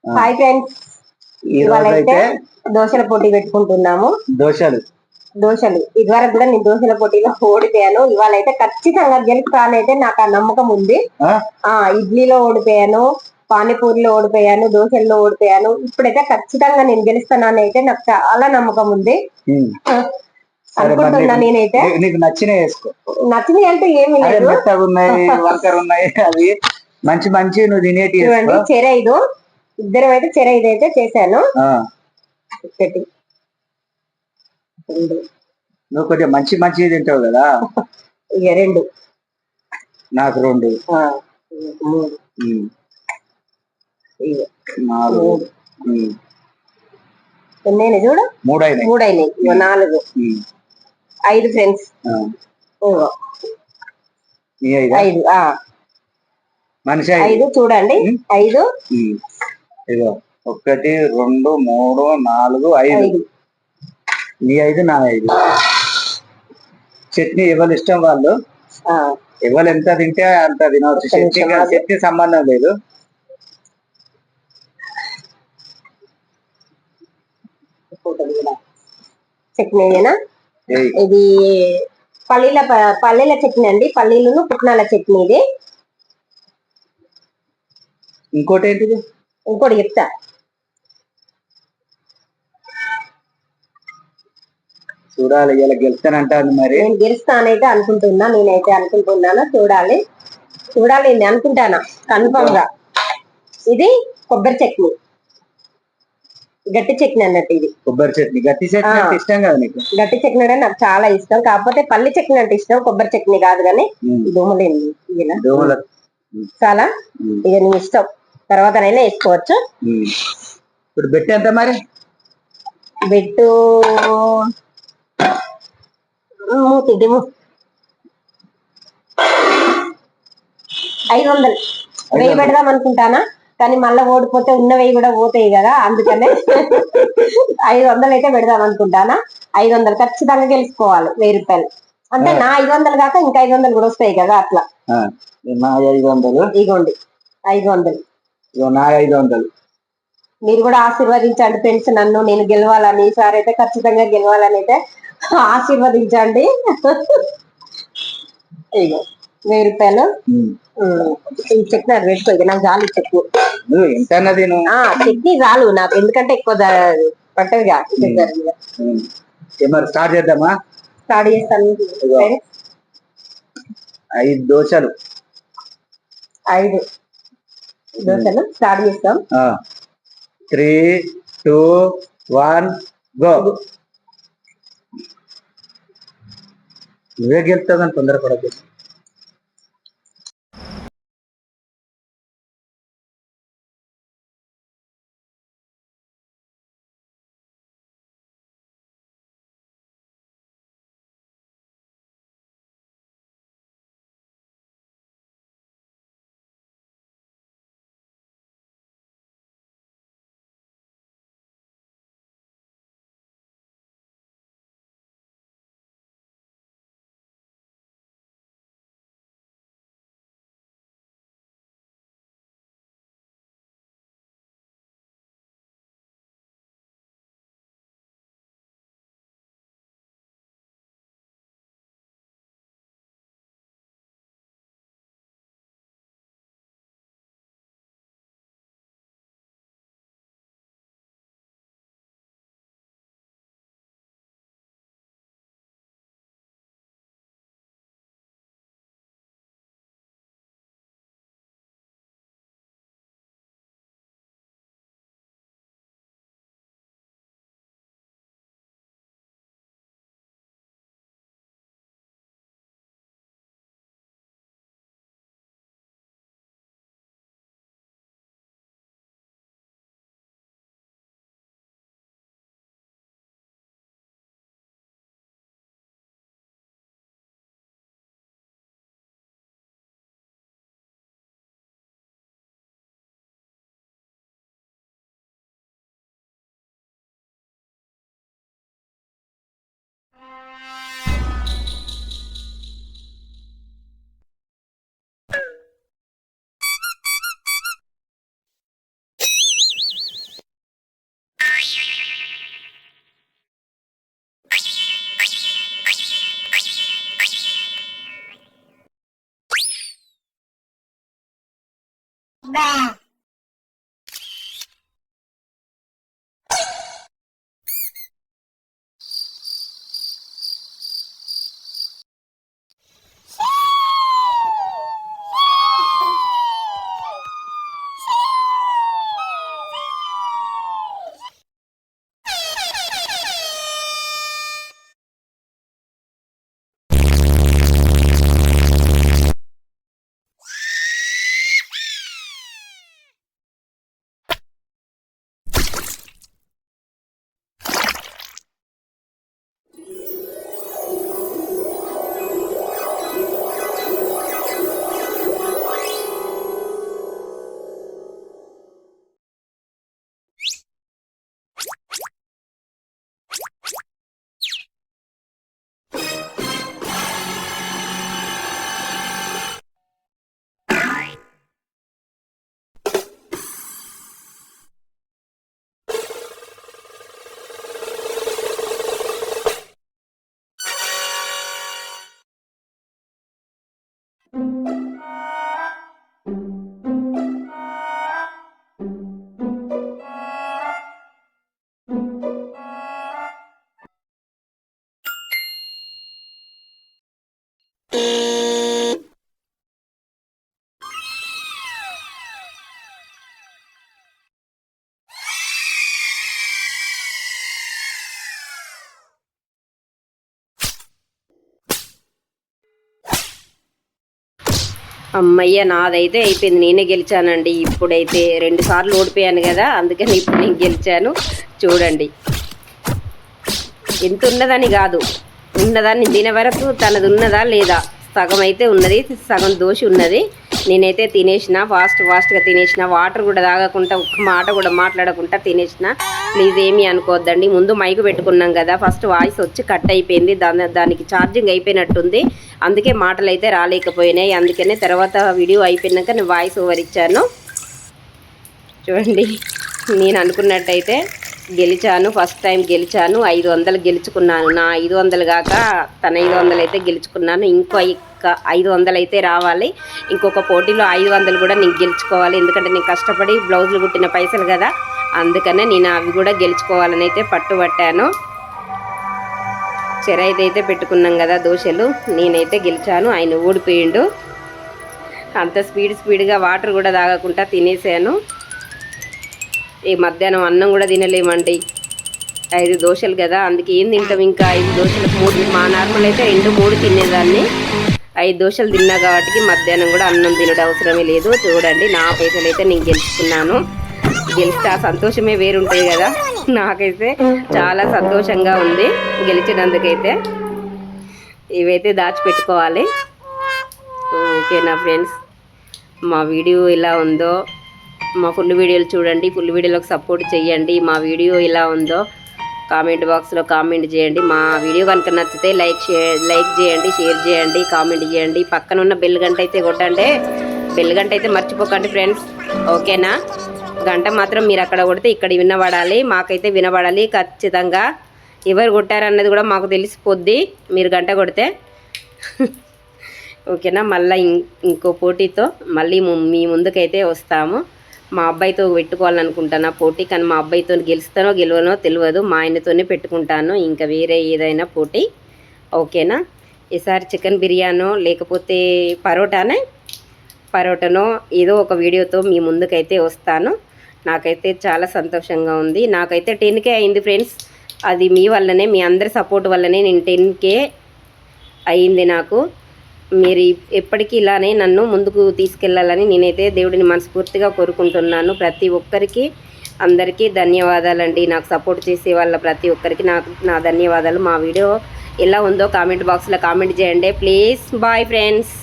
Hi friends, ఇవాళ అయితే దోశల పోటీ పెట్టుకుంటున్నాము. దోశలు ఇదివరకు కూడా నేను దోశల పోటీలో ఓడిపోయాను. ఇవాళ అయితే ఖచ్చితంగా గెలుస్తానైతే నాకు ఆ నమ్మకం ఉంది. ఇడ్లీలో ఓడిపోయాను, పానీపూరిలో ఓడిపోయాను, దోశల్లో ఓడిపోయాను. ఇప్పుడైతే ఖచ్చితంగా నేను గెలుస్తానని అయితే నాకు చాలా నమ్మకం ఉంది అనుకుంటున్నా. నేనైతే నచ్చినవి అంటే ఏమి లేదు, అవి మంచి మంచి నువ్వు తినేటి. చూడండి, చెరైదు ఇద్దరు అయితే చెరైదు అయితే చేశాను. నువ్వు కొంచెం మంచి మంచి తింటావు కదా. ఇక రెండు, నాకు రెండు, నాలుగు, ఎన్నైనా చూడు, మూడైనాయి. ఇక నాలుగు, ఐదు ఫ్రెండ్స్. ఐదు మనిషి ఐదు చూడండి, ఐదు. ఇదో 1 2 3 4 5. నీ 5 నా 5. చట్నీ ఎవరు ఇష్టం వాళ్ళు, ఎవరు ఎంత తింటే అంత తినవచ్చు. చట్నీ సంబంధం లేదు. చట్నీనా ఇది? పల్లీల చట్నీ అండి, పల్లీలను పుట్నాల చట్నీ ఇది. ఇంకోటి ఏంటిది? ఇంకోటి చెప్తా. చూడాలి, ఇలా గెలుస్తానంటాను. మరి నేను గెలుస్తానైతే అనుకుంటున్నా, నేనైతే అనుకుంటున్నాను. చూడాలి నేను అనుకుంటానా కన్ఫర్మ్ గా. ఇది కొబ్బరి చట్నీ, గట్టి చట్నీ అన్నట్టు. ఇది కొబ్బరి చట్నీ, గట్టి చట్నీ అంటే ఇష్టం కదా నీకు? గట్టి చట్నీ అంటే నాకు చాలా ఇష్టం, కాకపోతే పల్లి చట్నీ అంటే ఇష్టం, కొబ్బరి చట్నీ కాదు. కానీ దోమలేండి చాలా, ఇక నీ ఇష్టం, తర్వాతనైనా వేసుకోవచ్చు. ఇప్పుడు బెట్ ఎంత మరి? బెట్టు 500, 1000 పెడదాం అనుకుంటానా. కానీ మళ్ళీ ఓడిపోతే ఉన్న 1000 కూడా పోతాయి కదా, అందుకనే 500 అయితే పెడదాం అనుకుంటానా. 500 ఖచ్చితంగా గెలుచుకోవాలి. 1000 రూపాయలు అంటే నా 500 కాక ఇంకా 500 కూడా వస్తాయి కదా, అట్లా. 500 ఇగోండి, 500. నా 500. మీరు కూడా ఆశీర్వదించండి ఫ్రెండ్స్ నన్ను, నేను గెలవాలని. ఈసారి అయితే ఖచ్చితంగా గెలవాలని అయితే ఆశీర్వదించండి. ఇగో 1000 రూపాయలు. ఈ చట్నీ అది పెట్టుకో, ఇక నాకు చాలు చట్నీ. చట్నీ చాలు నాకు, ఎందుకంటే ఎక్కువ పట్టదుగా. స్టార్ట్ చేద్దామా? స్టార్ట్ చేస్తాను. 5 దోశలు, 5 దోశలు స్టార్ట్ చేస్తాం. 3 2 1 గో. నువ్వే గెలుస్తాదని తొందరపడదు. అమ్మయ్య నాదైతే అయిపోయింది, నేనే గెలిచానండి. ఇప్పుడైతే 2 సార్లు ఓడిపోయాను కదా, అందుకని ఇప్పుడు నేను గెలిచాను. చూడండి, ఎంత ఉన్నదని కాదు, ఉన్నదాన్ని తినే వరకు తనది ఉన్నదా లేదా, సగం అయితే ఉన్నది, సగం దోశ ఉన్నది. నేనైతే తినేసిన, ఫాస్ట్గా తినేసిన, వాటర్ కూడా తాగకుండా, ఒక్క మాట కూడా మాట్లాడకుండా తినేసిన. ప్లీజ్ ఏమీ అనుకోవద్దండి. ముందు మైకు పెట్టుకున్నాం కదా, ఫస్ట్ వాయిస్ వచ్చి కట్ అయిపోయింది, దానికి ఛార్జింగ్ అయిపోయినట్టుంది, అందుకే మాటలు అయితే రాలేకపోయినాయి. అందుకనే తర్వాత వీడియో అయిపోయినాక నేను వాయిస్ ఓవర్ ఇచ్చాను. చూడండి, నేను అనుకున్నట్టయితే గెలిచాను, ఫస్ట్ టైం గెలిచాను. 500 గెలుచుకున్నాను. నా 500 కాక తన 500 అయితే గెలుచుకున్నాను. ఇంకో 500 అయితే రావాలి. ఇంకొక పోటీలో 500 కూడా నేను గెలుచుకోవాలి. ఎందుకంటే నేను కష్టపడి బ్లౌజులు కుట్టిన పైసలు కదా, అందుకనే నేను అవి కూడా గెలుచుకోవాలని అయితే పట్టుబట్టాను. చెరైతే పెట్టుకున్నాం కదా దోశలు, నేనైతే గెలిచాను. ఆయన ఓడిపోయిండు. అంత స్పీడ్గా వాటర్ కూడా తాగకుండా తినేసాను. ఈ మధ్యాహ్నం అన్నం కూడా తినలేమండి, 5 దోశలు కదా, అందుకే ఏం తింటాం ఇంకా. 5 దోశలకు 3, మా నార్మల్ అయితే 2-3 తినేదాన్ని. 5 దోశలు తిన్నా కాబట్టి మధ్యాహ్నం కూడా అన్నం తినడం అవసరమే లేదు. చూడండి, నా పైసలు అయితే నేను గెలుచుకున్నాను. గెలిస్తే ఆ సంతోషమే వేరుంటుంది కదా. నాకైతే చాలా సంతోషంగా ఉంది గెలిచినందుకైతే. ఇవైతే దాచిపెట్టుకోవాలి. ఓకేనా ఫ్రెండ్స్, మా వీడియో ఎలా ఉందో, మా ఫుల్ వీడియోలు చూడండి, ఫుల్ వీడియోలకు సపోర్ట్ చేయండి. మా వీడియో ఎలా ఉందో కామెంట్ బాక్స్లో కామెంట్ చేయండి. మా వీడియో కనుక నచ్చితే లైక్ చేయండి, షేర్ చేయండి, కామెంట్ చేయండి. పక్కన ఉన్న బెల్ గంట అయితే కొట్టండి. బెల్ గంట అయితే మర్చిపోకండి ఫ్రెండ్స్, ఓకేనా. గంట మాత్రం మీరు అక్కడ కొడితే ఇక్కడ వినబడాలి, మాకైతే వినబడాలి ఖచ్చితంగా. ఎవరు కొట్టారన్నది కూడా మాకు తెలిసిపోద్ది మీరు గంట కొడితే. ఓకేనా. మళ్ళీ ఇంకో పోటీతో మళ్ళీ మీ ముందుకైతే వస్తాము. మా అబ్బాయితో పెట్టుకోవాలనుకుంటాను పోటీ, కానీ మా అబ్బాయితో గెలుస్తానో గెలవనో తెలియదు. మా ఆయనతోనే పెట్టుకుంటాను, ఇంకా వేరే ఏదైనా పోటీ. ఓకేనా. ఈసారి చికెన్ బిర్యానో లేకపోతే పరోటానో ఏదో ఒక వీడియోతో మీ ముందుకైతే వస్తాను. నాకైతే చాలా సంతోషంగా ఉంది. నాకైతే 10K అయింది ఫ్రెండ్స్. అది మీ వల్లనే, మీ అందరి సపోర్ట్ వల్లనే నేను 10K అయింది నాకు. మీరు ఎప్పటికీ ఇలానే నన్ను ముందుకు తీసుకెళ్లాలని నేనైతే దేవుడిని మనస్ఫూర్తిగా కోరుకుంటున్నాను. ప్రతి ఒక్కరికి అందరికీ ధన్యవాదాలండి. నాకు సపోర్ట్ చేసే వాళ్ళ ప్రతి ఒక్కరికి నా ధన్యవాదాలు. మా వీడియో ఎలా ఉందో కామెంట్ బాక్స్లో కామెంట్ చేయండి ప్లీజ్. Bye friends.